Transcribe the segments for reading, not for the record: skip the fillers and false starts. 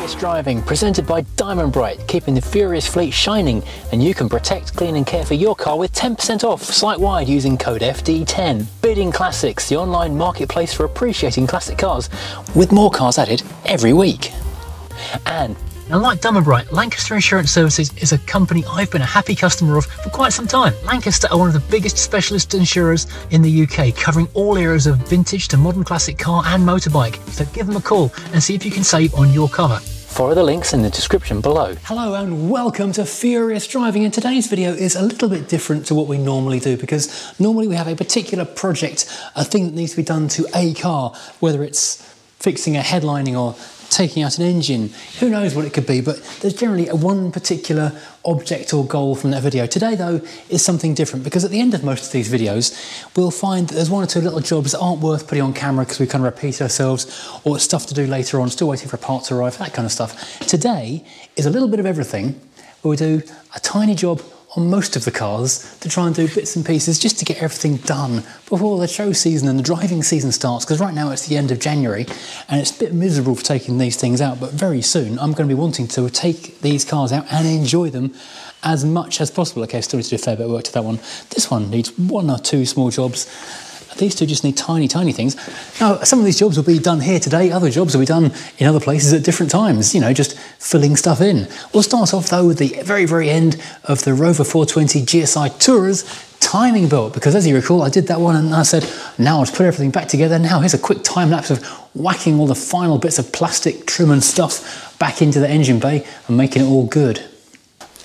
Furious Driving, presented by Diamond Bright, keeping the Furious fleet shining, and you can protect, clean and care for your car with 10% off site-wide using code FD10. Bidding Classics, the online marketplace for appreciating classic cars, with more cars added every week. And like Diamond Bright, Lancaster Insurance Services is a company I've been a happy customer of for quite some time. Lancaster are one of the biggest specialist insurers in the UK, covering all areas of vintage to modern classic car and motorbike. So give them a call and see if you can save on your cover. Follow the links in the description below. Hello and welcome to Furious Driving, and today's video is a little bit different to what we normally do, because normally we have a particular project, a thing that needs to be done to a car, whether it's fixing a headlining or taking out an engine, who knows what it could be, but there's generally one particular object or goal from that video. Today though is something different, because at the end of most of these videos we'll find that there's one or two little jobs that aren't worth putting on camera because we kind of repeat ourselves, or it's stuff to do later on, still waiting for a part to arrive, that kind of stuff. Today is a little bit of everything, where we do a tiny job on most of the cars to try and do bits and pieces just to get everything done before the show season and the driving season starts, because right now it's the end of January and it's a bit miserable for taking these things out, but very soon I'm going to be wanting to take these cars out and enjoy them as much as possible. Okay, still need to do a fair bit of work to that one. This one needs one or two small jobs. These two just need tiny things. Now, some of these jobs will be done here today, other jobs will be done in other places at different times, you know, just filling stuff in. We'll start off though with the very end of the Rover 420 GSI Toureur's timing belt, because as you recall, I did that one and I said, now I'll just put everything back together. Now here's a quick time lapse of whacking all the final bits of plastic trim and stuff back into the engine bay and making it all good.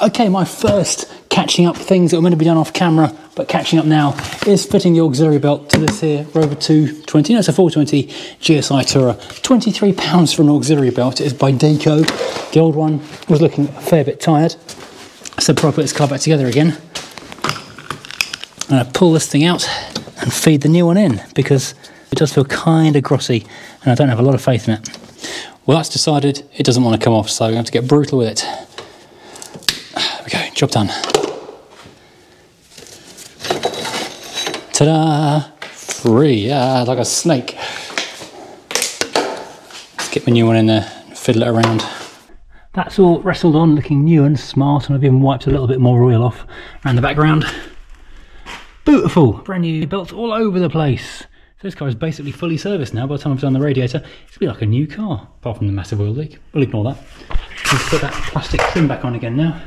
Okay, my first catching up things that were meant to be done off camera, but catching up now, is fitting the auxiliary belt to this here Rover 220. No, it's a 420 GSI Tourer. £23 for an auxiliary belt. It is by Deco. The old one was looking a fair bit tired, so probably put this car back together again. And I pull this thing out and feed the new one in, because it does feel kind of grossy and I don't have a lot of faith in it. Well, that's decided it doesn't want to come off, so I'm going to have to get brutal with it. There we go, job done. Ta-da! Free, like a snake. Let's get my new one in there and fiddle it around. That's all wrestled on, looking new and smart, and I've even wiped a little bit more oil off around the background. Beautiful! Brand new belts all over the place. So this car is basically fully serviced now. By the time I've done the radiator, it's be like a new car, apart from the massive oil leak. We'll ignore that. Let's put that plastic trim back on again now.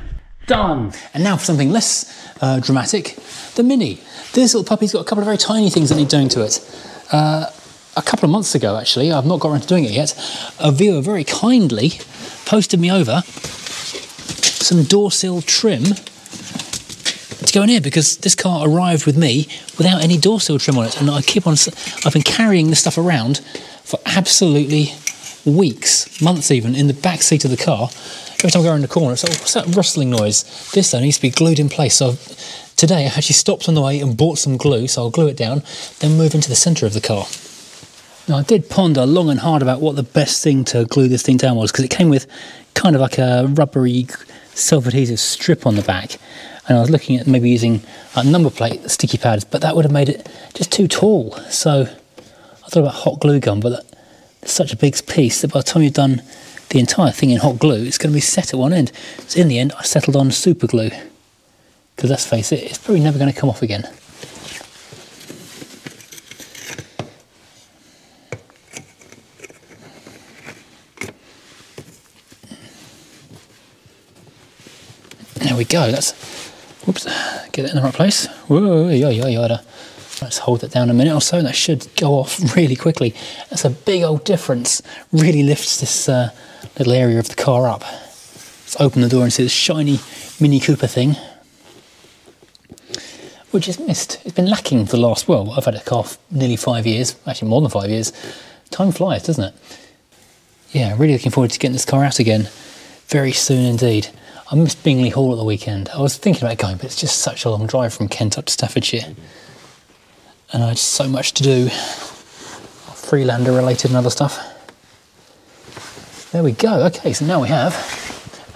Done! And now for something less dramatic, the Mini. This little puppy's got a couple of very tiny things that need doing to it. A couple of months ago, actually, I've not got around to doing it yet, a viewer very kindly posted me over some door sill trim to go in here, because this car arrived with me without any door sill trim on it, and I've been carrying this stuff around for absolutely weeks, months even, in the back seat of the car. Every time I go around the corner, it's like, what's that rustling noise? This though needs to be glued in place. So today I actually stopped on the way and bought some glue, so I'll glue it down, then move into the centre of the car. Now I did ponder long and hard about what the best thing to glue this thing down was, because it came with kind of like a rubbery self-adhesive strip on the back, and I was looking at maybe using a number plate sticky pads, but that would have made it just too tall. So I thought about hot glue gun, but it's such a big piece that by the time you've done the entire thing in hot glue, it's going to be set at one end. So in the end I settled on super glue, because let's face it, it's probably never going to come off again. There we go, that's, whoops, get it in the right place. Whoa, yada. Let's hold it down a minute or so, and that should go off really quickly. That's a big old difference. Really lifts this little area of the car up. Let's open the door and see this shiny Mini Cooper thing, which is missed. It's been lacking for the last, well, I've had a car for nearly 5 years, actually more than 5 years. Time flies, doesn't it? Yeah, really looking forward to getting this car out again very soon indeed. I missed Bingley Hall at the weekend. I was thinking about going, but it's just such a long drive from Kent up to Staffordshire. And I had so much to do, Freelander related and other stuff. There we go. Okay, so now we have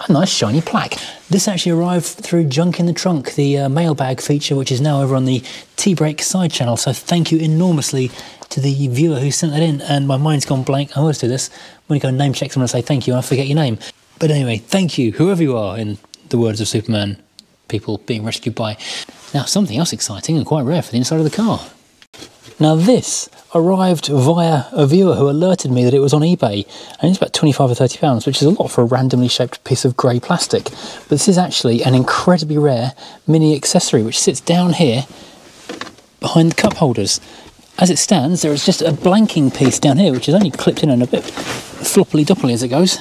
a nice shiny plaque. This actually arrived through Junk in the Trunk, the mailbag feature, which is now over on the T-Brake side channel. So thank you enormously to the viewer who sent that in. And my mind's gone blank. I always do this. When you go and name check someone and say thank you, and I forget your name. But anyway, thank you, whoever you are, in the words of Superman, people being rescued by. Now, something else exciting and quite rare for the inside of the car. Now this arrived via a viewer who alerted me that it was on eBay, and it's about 25 or 30 pounds, which is a lot for a randomly shaped piece of grey plastic. But this is actually an incredibly rare mini accessory which sits down here behind the cup holders. As it stands, there is just a blanking piece down here which is only clipped in and a bit floppily doppily as it goes.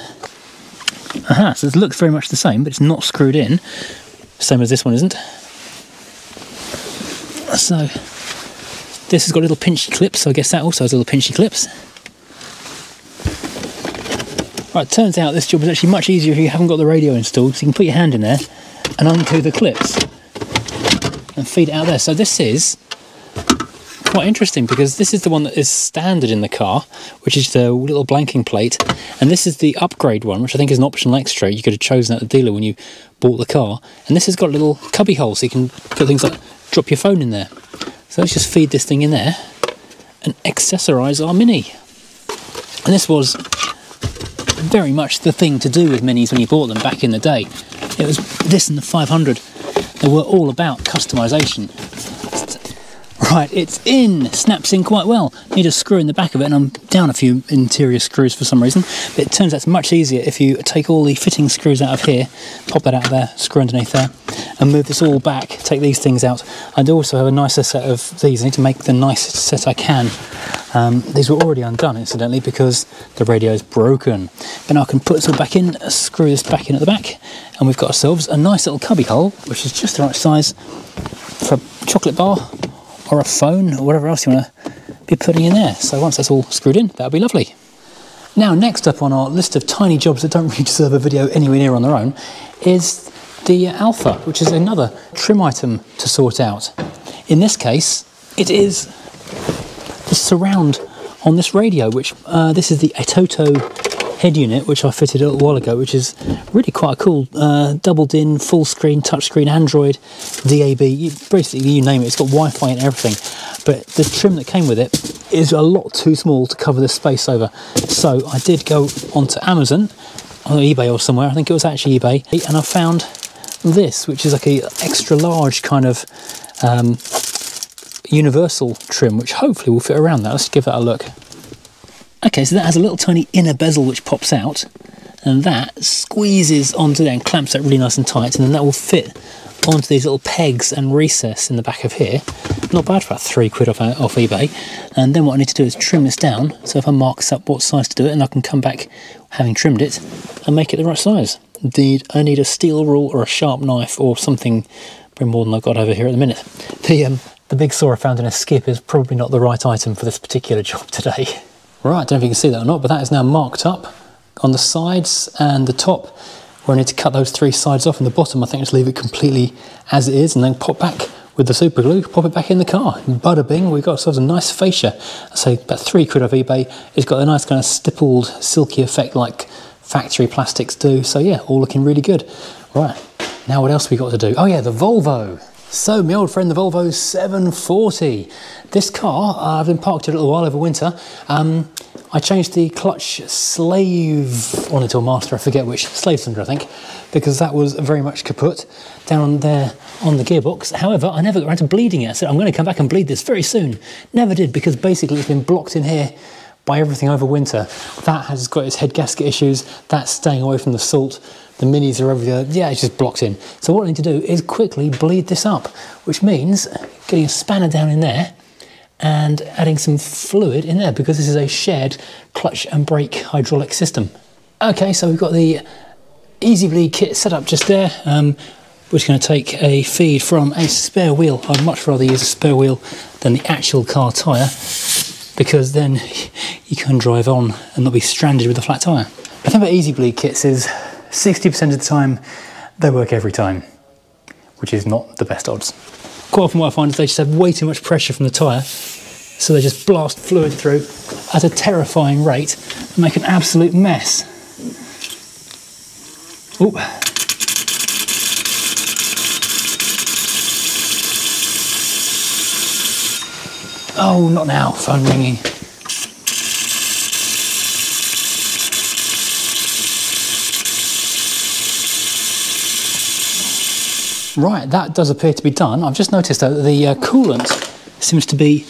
Aha, so it looks very much the same, but it's not screwed in, same as this one isn't. So this has got little pinchy clips, so I guess that also has little pinchy clips. Right, turns out this job is actually much easier if you haven't got the radio installed, so you can put your hand in there and undo the clips and feed it out there. So this is quite interesting because this is the one that is standard in the car, which is the little blanking plate, and this is the upgrade one, which I think is an optional extra. You could have chosen at the dealer when you bought the car, and this has got a little cubby hole so you can put things like drop your phone in there. So let's just feed this thing in there and accessorise our Mini. And this was very much the thing to do with Minis when you bought them back in the day. It was this and the 500. They were all about customisation. Right, it's in, snaps in quite well. Need a screw in the back of it, and I'm down a few interior screws for some reason. But it turns out it's much easier if you take all the fitting screws out of here, pop that out of there, screw underneath there, and move this all back, take these things out. I do also have a nicer set of these. I need to make the nicest set I can. These were already undone, incidentally, because the radio is broken. But now I can put this all back in, screw this back in at the back, and we've got ourselves a nice little cubby hole, which is just the right size for a chocolate bar, or a phone, or whatever else you want to be putting in there. So once that's all screwed in, that'll be lovely. Now, next up on our list of tiny jobs that don't really deserve a video anywhere near on their own is the Alpha, which is another trim item to sort out. In this case, it is the surround on this radio, which this is the Etoto head unit, which I fitted a little while ago, which is really quite a cool double DIN, full screen, touchscreen, Android, DAB, basically you name it, it's got Wi-Fi and everything. But the trim that came with it is a lot too small to cover this space over. So I did go onto Amazon, or eBay or somewhere, I think it was actually eBay, and I found this, which is like a extra large kind of universal trim, which hopefully will fit around that. Let's give that a look. Okay, so that has a little tiny inner bezel which pops out, and that squeezes onto there and clamps that really nice and tight, and then that will fit onto these little pegs and recess in the back of here. Not bad for about £3 off eBay. And then what I need to do is trim this down, so if I mark up what size to do it, and I can come back having trimmed it and make it the right size. Indeed, I need a steel rule or a sharp knife or something more than I've got over here at the minute. The big saw I found in a skip is probably not the right item for this particular job today. Right, I don't know if you can see that or not, but that is now marked up on the sides and the top, where I need to cut those 3 sides off, and the bottom I think just leave it completely as it is and then pop back with the super glue, pop it back in the car. And bada bing, we've got ourselves a nice fascia. I say about £3 off eBay. It's got a nice kind of stippled, silky effect like factory plastics do. So yeah, all looking really good. Right, now what else we got to do? Oh yeah, the Volvo. So my old friend, the Volvo 740. This car, I've been parked here a little while over winter. I changed the clutch slave on it, or master, I forget which, slave cylinder I think, because that was very much kaput down there on the gearbox. However, I never got around to bleeding it. I said, I'm going to come back and bleed this very soon. Never did, because basically it's been blocked in here by everything over winter. That has got its head gasket issues, that's staying away from the salt. The Minis are over there, yeah, it's just blocked in. So what I need to do is quickly bleed this up, which means getting a spanner down in there and adding some fluid in there, because this is a shared clutch and brake hydraulic system. Okay, so we've got the Easy Bleed kit set up just there. We're just going to take a feed from a spare wheel. I'd much rather use a spare wheel than the actual car tyre, because then you can drive on and not be stranded with a flat tyre. The thing about Easy Bleed kits is 60% of the time they work every time, which is not the best odds. Quite often what I find is they just have way too much pressure from the tyre, so they just blast fluid through at a terrifying rate and make an absolute mess. Ooh. Oh, not now, phone ringing. Right, that does appear to be done. I've just noticed though that the coolant seems to be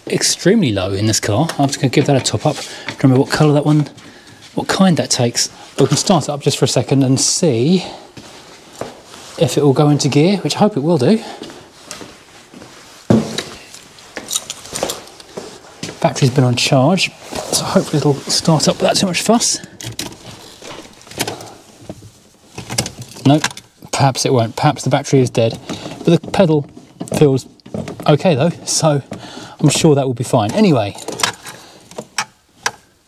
extremely low in this car. I'm just going to give that a top up. Remember what colour that one, what kind that takes. But we can start it up just for a second and see if it will go into gear, which I hope it will do. Battery's been on charge, so hopefully it'll start up without too much fuss. Nope, perhaps it won't. Perhaps the battery is dead. But the pedal feels okay though, so I'm sure that will be fine. Anyway,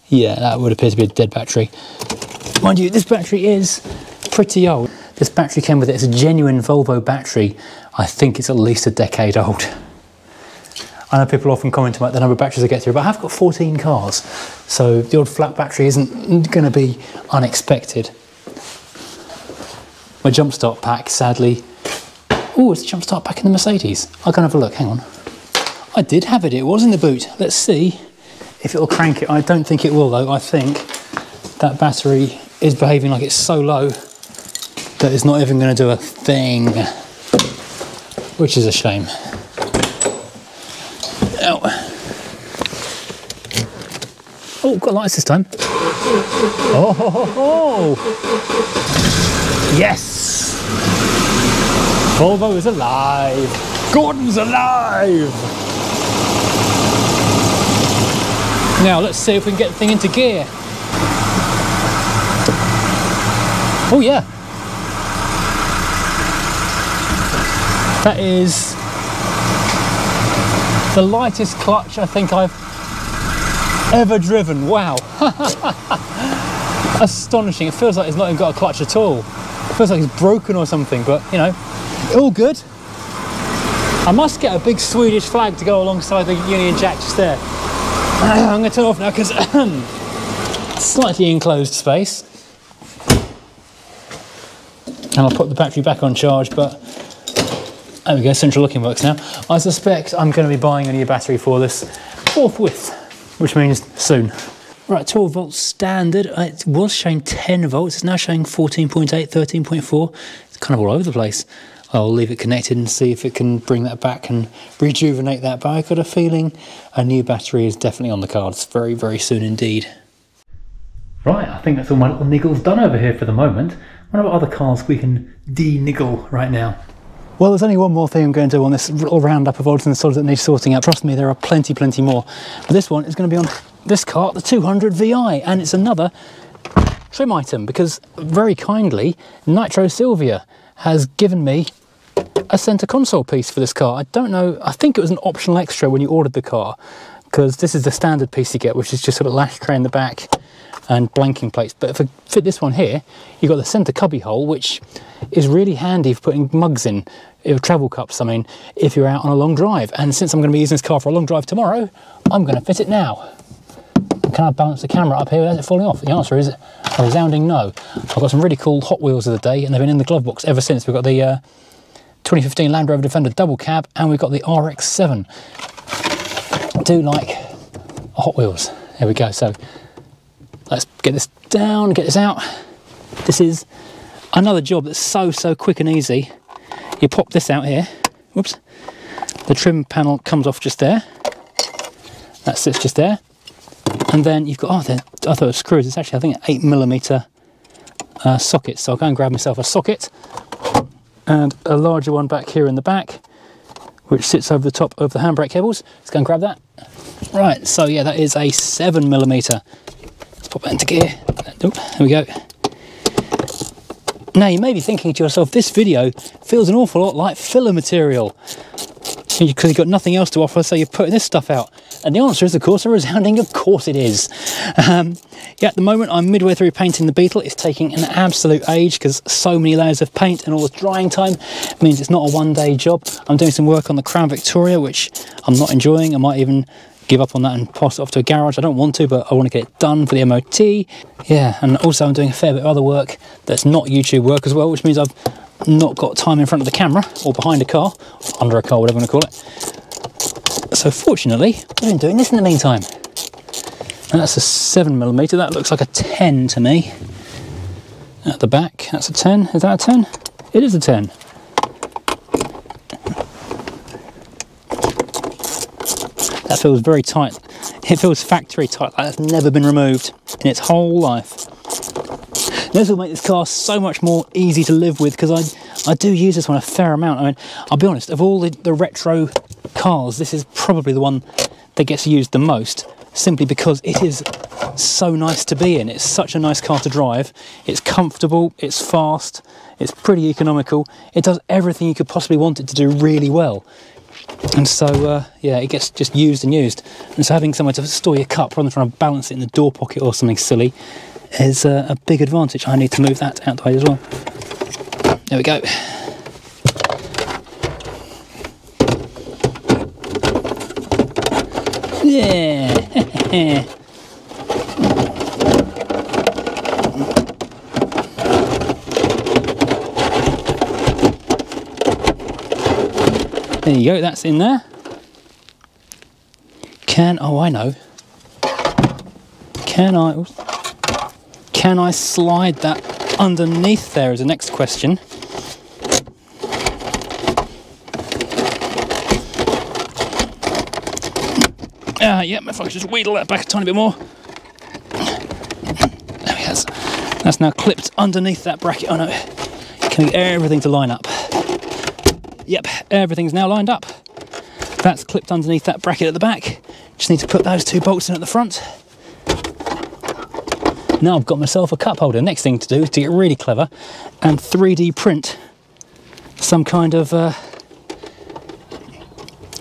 yeah, that would appear to be a dead battery. Mind you, this battery is pretty old. This battery came with it. It's a genuine Volvo battery. I think it's at least a decade old. I know people often comment about the number of batteries I get through, but I have got 14 cars, so the odd flat battery isn't going to be unexpected. My jump start pack, sadly. Oh, it's a jump start pack in the Mercedes. I'll go and have a look, hang on. I did have it, it was in the boot. Let's see if it'll crank it. I don't think it will though. I think that battery is behaving like it's so low that it's not even going to do a thing, which is a shame. Ow. Oh, got lights this time. Oh, ho, ho, ho. Yes! Volvo is alive. Gordon's alive! Now let's see if we can get the thing into gear. Oh yeah. That is the lightest clutch I think I've ever driven. Wow. Astonishing. It feels like it's not even got a clutch at all. It feels like it's broken or something, but you know, all good. I must get a big Swedish flag to go alongside the Union Jack just there. I'm going to turn it off now because slightly enclosed space. And I'll put the battery back on charge, but there we go, central locking works now. I suspect I'm going to be buying a new battery for this forthwith, which means soon. Right, 12 volts standard. It was showing 10 volts. It's now showing 14.8, 13.4. It's kind of all over the place. I'll leave it connected and see if it can bring that back and rejuvenate that. But I've got a feeling a new battery is definitely on the cards very, very soon indeed. Right, I think that's all my little niggles done over here for the moment. What about other cars we can de-niggle right now? Well, there's only one more thing I'm going to do on this little roundup of odds and sods that need sorting out. Trust me, there are plenty more. But this one is going to be on this car, the 200 VI, and it's another trim item because very kindly, Nitro Silvia has given me a centre console piece for this car. I don't know, I think it was an optional extra when you ordered the car, because this is the standard piece you get, which is just sort of lash tray in the back and blanking plates. But if I fit this one here, you've got the centre cubby hole, which is really handy for putting mugs in, travel cups, I mean, if you're out on a long drive. And since I'm going to be using this car for a long drive tomorrow, I'm going to fit it now. Can I balance the camera up here without it falling off? The answer is a resounding no. I've got some really cool Hot Wheels of the day, and they've been in the glove box ever since. We've got the 2015 Land Rover Defender double cab, and we've got the RX-7. I do like Hot Wheels. There we go. So let's get this down, get this out. This is another job that's so quick and easy. You pop this out here. Whoops. The trim panel comes off just there. That sits just there. And then you've got, I thought it was screws. It's actually, I think, an 8mm socket. So I'll go and grab myself a socket and a larger one back here in the back, which sits over the top of the handbrake cables. Let's go and grab that. Right, so yeah, that is a 7mm. Let's pop that into gear. Oh, there we go. Now you may be thinking to yourself, this video feels an awful lot like filler material because you've got nothing else to offer, so you're putting this stuff out. And the answer is, of course, a resounding of course it is. Yeah, at the moment I'm midway through painting the Beetle. It's taking an absolute age because so many layers of paint and all the drying time means it's not a one-day job. I'm doing some work on the Crown Victoria, which I'm not enjoying. I might even give up on that and pass it off to a garage. I don't want to, but I want to get it done for the MOT. Yeah, and also I'm doing a fair bit of other work that's not YouTube work as well, which means I've not got time in front of the camera or behind a car, under a car, whatever you want to call it. So fortunately, I've been doing this in the meantime. And that's a 7mm, that looks like a 10 to me. At the back, that's a 10, is that a 10? It is a 10. That feels very tight. It feels factory tight, like that's never been removed in its whole life. This will make this car so much more easy to live with, because I do use this one a fair amount. I mean, I'll be honest, of all the retro cars, this is probably the one that gets used the most, simply because it is so nice to be in. It's such a nice car to drive. It's comfortable, it's fast, it's pretty economical. It does everything you could possibly want it to do really well. And so, yeah, it gets just used and used. And so having somewhere to store your cup rather than trying to balance it in the door pocket or something silly is a big advantage. I need to move that out the way as well. There we go. Yeah. There you go, that's in there. Oh, I know. Can I slide that underneath there is the next question. Yeah, if I could just wheedle that back a tiny bit more. There we go. That's now clipped underneath that bracket. Oh no, can we get everything to line up? Yep, everything's now lined up. That's clipped underneath that bracket at the back. Just need to put those two bolts in at the front. Now I've got myself a cup holder. Next thing to do is to get really clever and 3D print some kind of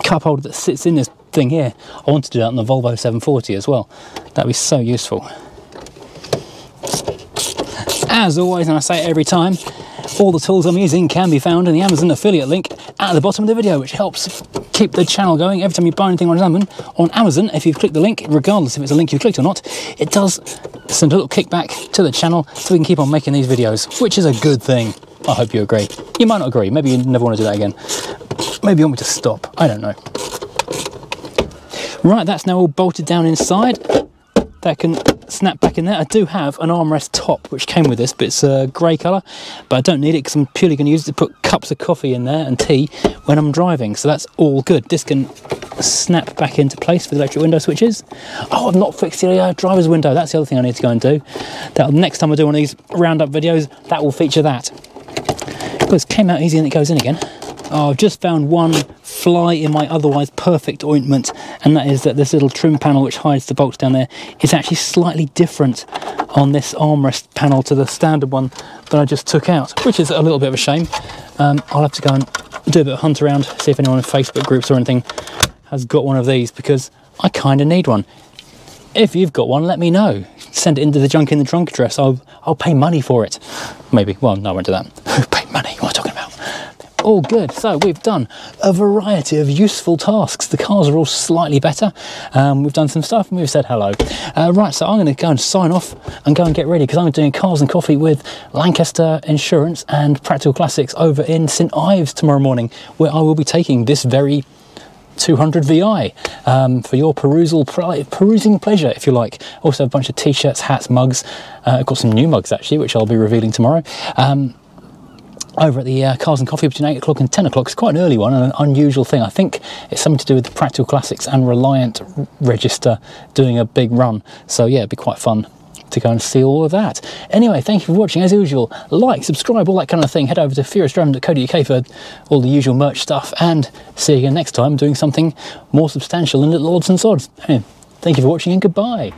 cup holder that sits in this thing here. I want to do that on the Volvo 740 as well. That'd be so useful. As always, and I say it every time, all the tools I'm using can be found in the Amazon affiliate link at the bottom of the video, which helps keep the channel going. Every time you buy anything on Amazon, if you've clicked the link, regardless if it's a link you've clicked or not, it does send a little kickback to the channel so we can keep on making these videos, which is a good thing. I hope you agree. You might not agree. Maybe you never want to do that again. Maybe you want me to stop. I don't know. Right, that's now all bolted down inside. That can snap back in there. I do have an armrest top which came with this, but it's a grey colour, but I don't need it because I'm purely going to use it to put cups of coffee in there and tea when I'm driving, so that's all good. This can snap back into place with electric window switches. Oh, I've not fixed the driver's window. That's the other thing I need to go and do. Next time I do one of these roundup videos, that will feature that. Well, it came out easy and it goes in again. Oh, I've just found one fly in my otherwise perfect ointment, and that is that this little trim panel which hides the bolts down there is actually slightly different on this armrest panel to the standard one that I just took out, which is a little bit of a shame. I'll have to go and do a bit of hunt around, see if anyone in Facebook groups or anything has got one of these, because I kind of need one. If you've got one, let me know. Send it into the junk in the trunk address. I'll pay money for it. Maybe. Well, no, I won't do that. Who paid money? What am I talking about? All good. So we've done a variety of useful tasks. The cars are all slightly better. We've done some stuff and we've said hello. Right, so I'm going to go and sign off and go and get ready, because I'm doing Cars and Coffee with Lancaster Insurance and Practical Classics over in St Ives tomorrow morning, where I will be taking this very 200 VI for your perusing pleasure, if you like. Also a bunch of t-shirts, hats, mugs. I've got some new mugs actually, which I'll be revealing tomorrow. Over at the Cars and Coffee between 8 o'clock and 10 o'clock. It's quite an early one and an unusual thing. I think it's something to do with the Practical Classics and Reliant register doing a big run. So yeah, it'd be quite fun to go and see all of that. Anyway, thank you for watching. As usual, like, subscribe, all that kind of thing. Head over to furiousdriving.co.uk for all the usual merch stuff, and see you again next time doing something more substantial than little odds and sods. Anyway, thank you for watching and goodbye.